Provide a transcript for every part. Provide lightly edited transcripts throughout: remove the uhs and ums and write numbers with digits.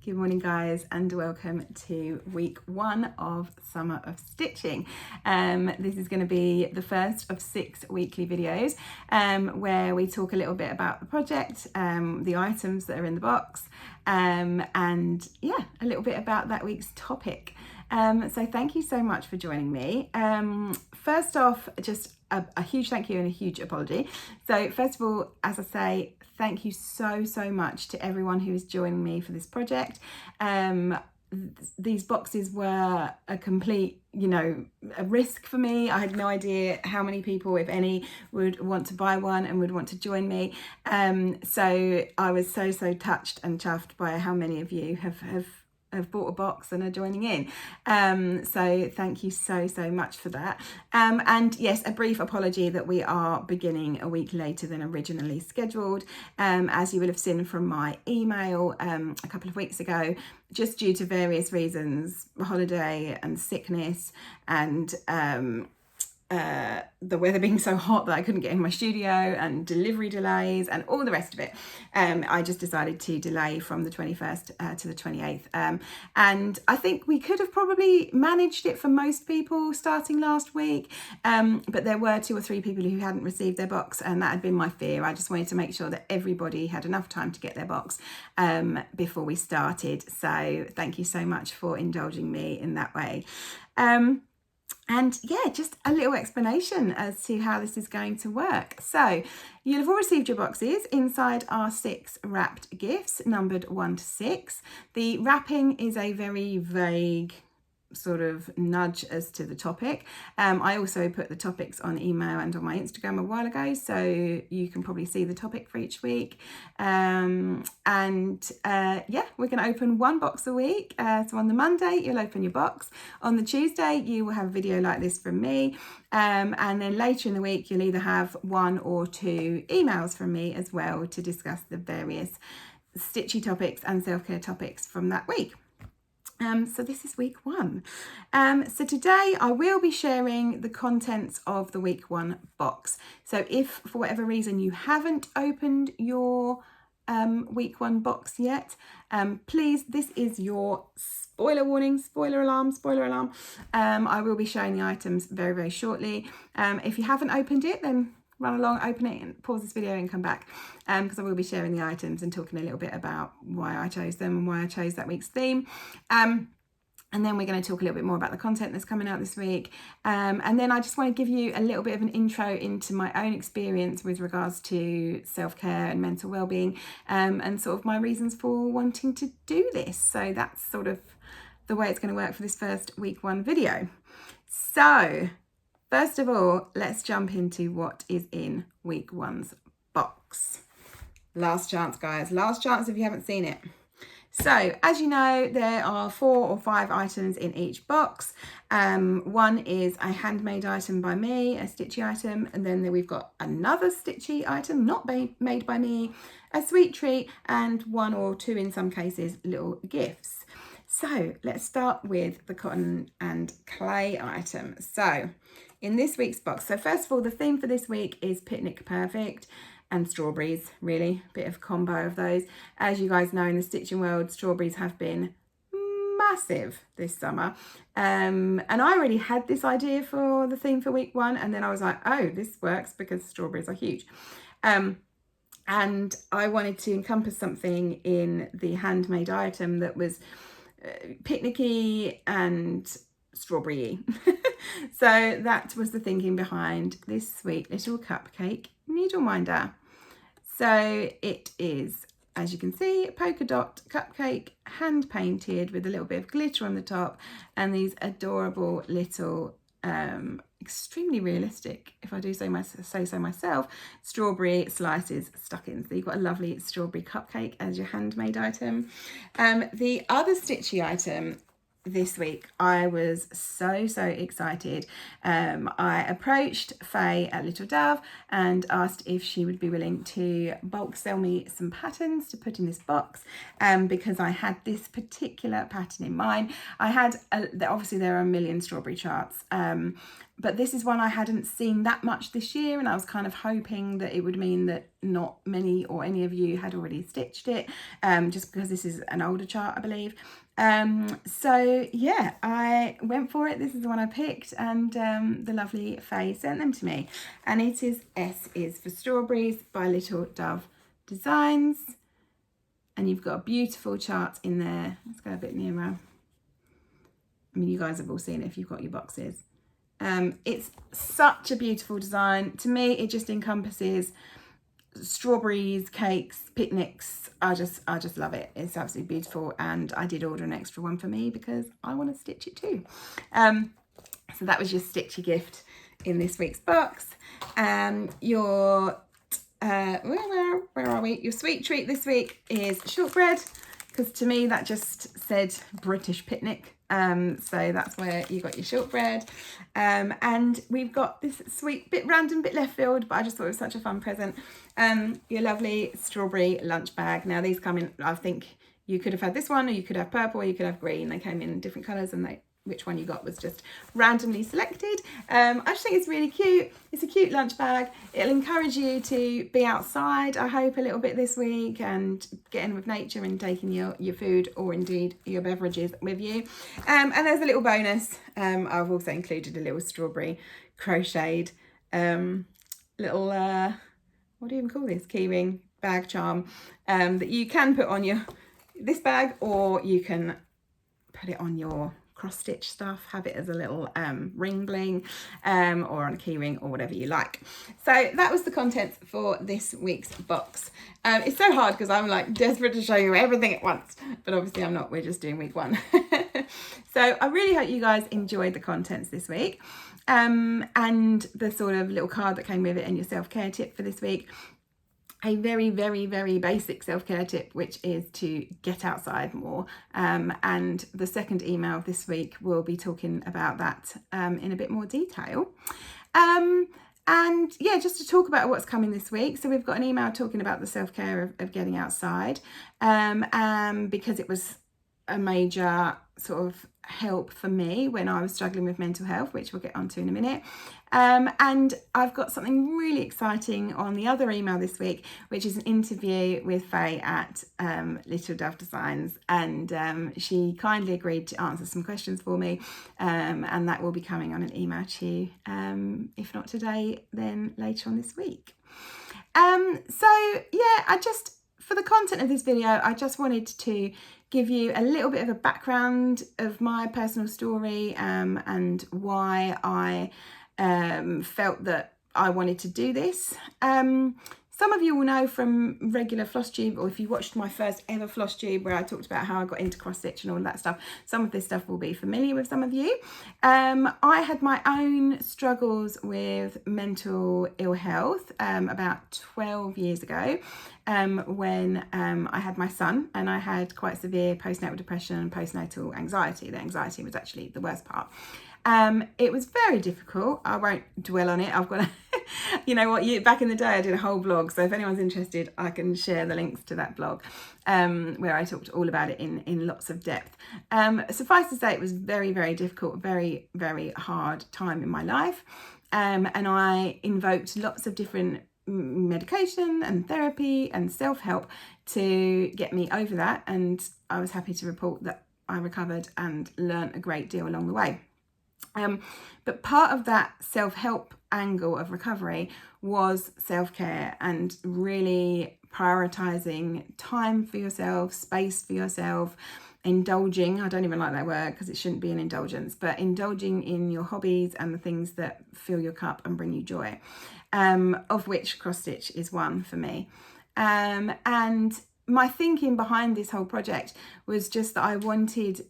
Good morning guys, and welcome to week 1 of Summer of Stitching. This is going to be the first of 6 weekly videos where we talk a little bit about the project, the items that are in the box, and yeah, a little bit about that week's topic. So thank you so much for joining me. First off, just a huge thank you and a huge apology. So first of all, as I say, thank you so much to everyone who is joining me for this project. These boxes were a complete, a risk for me. I had no idea how many people, if any, would want to buy one and would want to join me. So I was so touched and chuffed by how many of you have bought a box and are joining in. So thank you so much for that. And yes, a brief apology that we are beginning a week later than originally scheduled. As you will have seen from my email a couple of weeks ago, just due to various reasons, holiday and sickness and the weather being so hot that I couldn't get in my studio and delivery delays and all the rest of it, I just decided to delay from the 21st to the 28th. And I think we could have probably managed it for most people starting last week, but there were 2 or 3 people who hadn't received their box, and that had been my fear. I just wanted to make sure that everybody had enough time to get their box before we started. So thank you so much for indulging me in that way. And yeah, just a little explanation as to how this is going to work. So you'll have all received your boxes. Inside are 6 wrapped gifts, numbered 1 to 6. The wrapping is a very vague sort of nudge as to the topic. I also put the topics on email and on my Instagram a while ago, so you can probably see the topic for each week. Yeah, we're going to open 1 box a week. So on the Monday you'll open your box. On the Tuesday you will have a video like this from me, and then later in the week you'll either have 1 or 2 emails from me as well to discuss the various stitchy topics and self-care topics from that week. So this is week 1. So today I will be sharing the contents of the week 1 box. So if for whatever reason you haven't opened your week 1 box yet, please, this is your spoiler warning, spoiler alarm. I will be showing the items very shortly. If you haven't opened it, then run along, open it and pause this video and come back, because I will be sharing the items and talking a little bit about why I chose them and why I chose that week's theme. And then we're going to talk a little bit more about the content that's coming out this week. And then I just want to give you a little bit of an intro into my own experience with regards to self-care and mental well-being, and sort of my reasons for wanting to do this. So that's sort of the way it's going to work for this first week 1 video. So first of all, let's jump into what is in week 1's box. Last chance, guys. Last chance if you haven't seen it. So, as you know, there are 4 or 5 items in each box. 1 is a handmade item by me, a stitchy item, and then we've got another stitchy item, not made by me, a sweet treat, and 1 or 2 in some cases, little gifts. So let's start with the cotton and clay item. So in this week's box, so first of all, the theme for this week is Picnic Perfect and strawberries, really, bit of combo of those. As you guys know, in the stitching world, strawberries have been massive this summer. And I already had this idea for the theme for week 1, and then I was like, oh, this works because strawberries are huge. And I wanted to encompass something in the handmade item that was picnicky and strawberry-y. So that was the thinking behind this sweet little cupcake needle minder. So it is, as you can see, polka dot cupcake, hand painted with a little bit of glitter on the top, and these adorable little extremely realistic, if I do say so myself, strawberry slices stuck in. So you've got a lovely strawberry cupcake as your handmade item. The other stitchy item this week. I was so excited. I approached Faye at Little Dove and asked if she would be willing to bulk sell me some patterns to put in this box, because I had this particular pattern in mind. I had obviously there are a million strawberry charts, but this is one I hadn't seen that much this year, and I was kind of hoping that it would mean that not many or any of you had already stitched it, just because this is an older chart, I believe. So yeah, I went for it. This is the one I picked, and the lovely Faye sent them to me, and it is S is for Strawberries by Little Dove Designs, and you've got a beautiful chart in there. Let's go a bit nearer. I mean, you guys have all seen it if you've got your boxes. It's such a beautiful design. To me, it just encompasses strawberries, cakes, picnics. I just love it. It's absolutely beautiful, and I did order an extra one for me because I want to stitch it too. So that was your stitchy gift in this week's box. Your where are we? Your sweet treat this week is shortbread, because to me that just said British picnic. So that's where you got your shortbread. And we've got this sweet, bit random, bit left field, but I just thought it was such a fun present. Your lovely strawberry lunch bag. Now these come in, I think you could have had this one, or you could have purple, or you could have green. They came in different colours, and which one you got was just randomly selected. I just think it's really cute. It's a cute lunch bag. It'll encourage you to be outside, I hope, a little bit this week, and get in with nature and taking your food, or indeed your beverages, with you. And there's a little bonus. I've also included a little strawberry crocheted little, what do you even call this? Keyring bag charm, that you can put on this bag, or you can put it on your cross stitch stuff, have it as a little ring bling, or on a key ring, or whatever you like. So that was the contents for this week's box. It's so hard because I'm like desperate to show you everything at once, but obviously I'm not. We're just doing week one. So I really hope you guys enjoyed the contents this week, and the sort of little card that came with it, and your self-care tip for this week. A very basic self-care tip, which is to get outside more, and the second email this week will be talking about that in a bit more detail. And yeah, just to talk about what's coming this week. So we've got an email talking about the self-care of getting outside, because it was a major sort of help for me when I was struggling with mental health, which we'll get onto in a minute. And I've got something really exciting on the other email this week, which is an interview with Faye at Little Dove Designs, and she kindly agreed to answer some questions for me, and that will be coming on an email to you, if not today, then later on this week. So yeah, for the content of this video, I just wanted to give you a little bit of a background of my personal story, and why I felt that I wanted to do this. Some of you will know from regular floss tube, or if you watched my first ever floss tube where I talked about how I got into cross stitch and all that stuff, some of this stuff will be familiar with some of you. I had my own struggles with mental ill health about 12 years ago, when I had my son, and I had quite severe postnatal depression and postnatal anxiety. The anxiety was actually the worst part. It was very difficult. I won't dwell on it. I've got you know what, back in the day I did a whole blog, so if anyone's interested I can share the links to that blog, where I talked all about it in lots of depth. Suffice to say, it was very difficult, very hard time in my life, and I invoked lots of different medication and therapy and self-help to get me over that, and I was happy to report that I recovered and learnt a great deal along the way. But part of that self-help angle of recovery was self-care, and really prioritizing time for yourself, space for yourself, indulging, I don't even like that word because it shouldn't be an indulgence, but indulging in your hobbies and the things that fill your cup and bring you joy, of which cross stitch is one for me. And my thinking behind this whole project was just that I wanted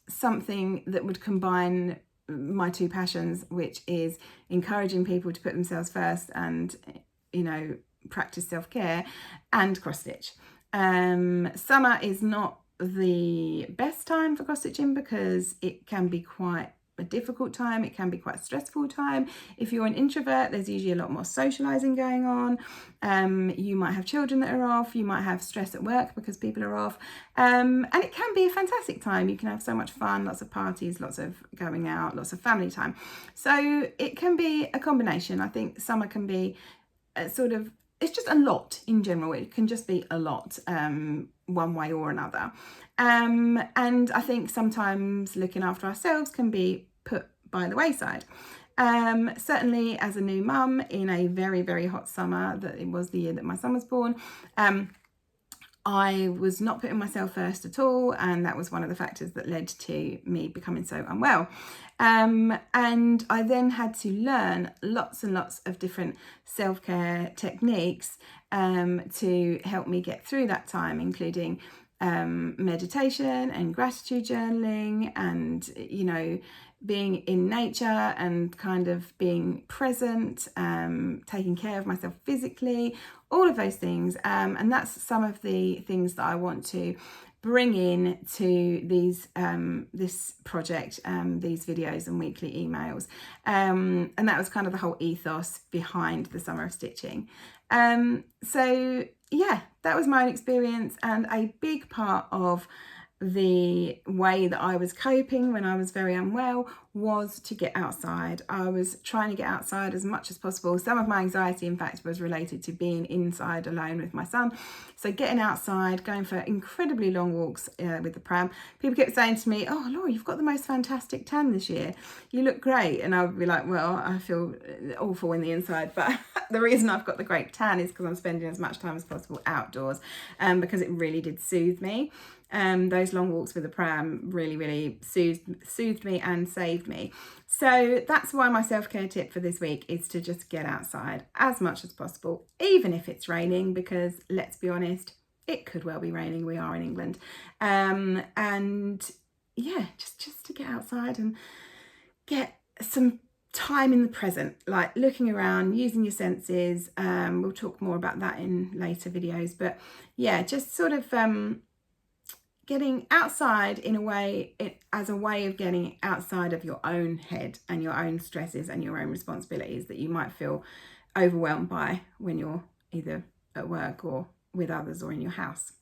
something that would combine my two passions, which is encouraging people to put themselves first and, you know, practice self-care, and cross stitch. Summer is not the best time for cross stitching because it can be quite a difficult time, it can be quite a stressful time. If you're an introvert, there's usually a lot more socializing going on. You might have children that are off, you might have stress at work because people are off, and it can be a fantastic time. You can have so much fun, lots of parties, lots of going out, lots of family time. So it can be a combination. I think summer can be it's just a lot in general. It can just be a lot, one way or another. And I think sometimes looking after ourselves can be put by the wayside. Certainly as a new mum in a very, very hot summer, that it was the year that my son was born, I was not putting myself first at all, and that was one of the factors that led to me becoming so unwell. And I then had to learn lots and lots of different self-care techniques to help me get through that time, including meditation and gratitude journaling, and being in nature and kind of being present, taking care of myself physically, all of those things. And that's some of the things that I want to bring in to these this project, these videos and weekly emails. And that was kind of the whole ethos behind the Summer of Stitching. So yeah, that was my own experience, and a big part of the way that I was coping when I was very unwell was to get outside. I was trying to get outside as much as possible. Some of my anxiety, in fact, was related to being inside alone with my son. So getting outside, going for incredibly long walks with the pram. People kept saying to me, "Oh, Laura, you've got the most fantastic tan this year. You look great." And I would be like, "Well, I feel awful in the inside, but the reason I've got the great tan is because I'm spending as much time as possible outdoors, because it really did soothe me. Those long walks with the pram really, really soothed me and saved me." So that's why my self-care tip for this week is to just get outside as much as possible, even if it's raining, because let's be honest, it could well be raining. We are in England. And yeah, just to get outside and get some time in the present, like looking around, using your senses. We'll talk more about that in later videos, but yeah, just sort of getting outside in a way, as a way of getting outside of your own head and your own stresses and your own responsibilities that you might feel overwhelmed by when you're either at work or with others or in your house.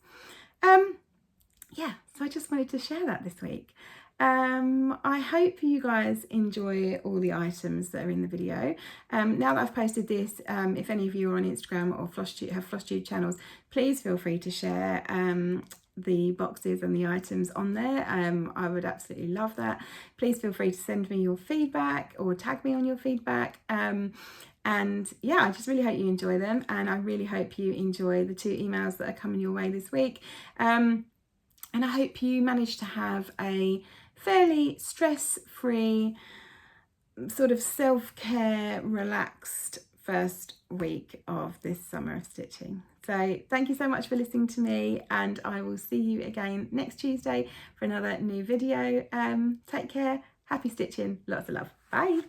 Yeah, so I just wanted to share that this week. I hope you guys enjoy all the items that are in the video. Now that I've posted this, if any of you are on Instagram or have FlossTube channels, please feel free to share the boxes and the items on there. I would absolutely love that. Please feel free to send me your feedback or tag me on your feedback. And yeah, I just really hope you enjoy them, and I really hope you enjoy the 2 emails that are coming your way this week. And I hope you manage to have a fairly stress-free, sort of self-care, relaxed first week of this Summer of Stitching. So thank you so much for listening to me, and I will see you again next Tuesday for another new video. Take care, happy stitching, lots of love, bye.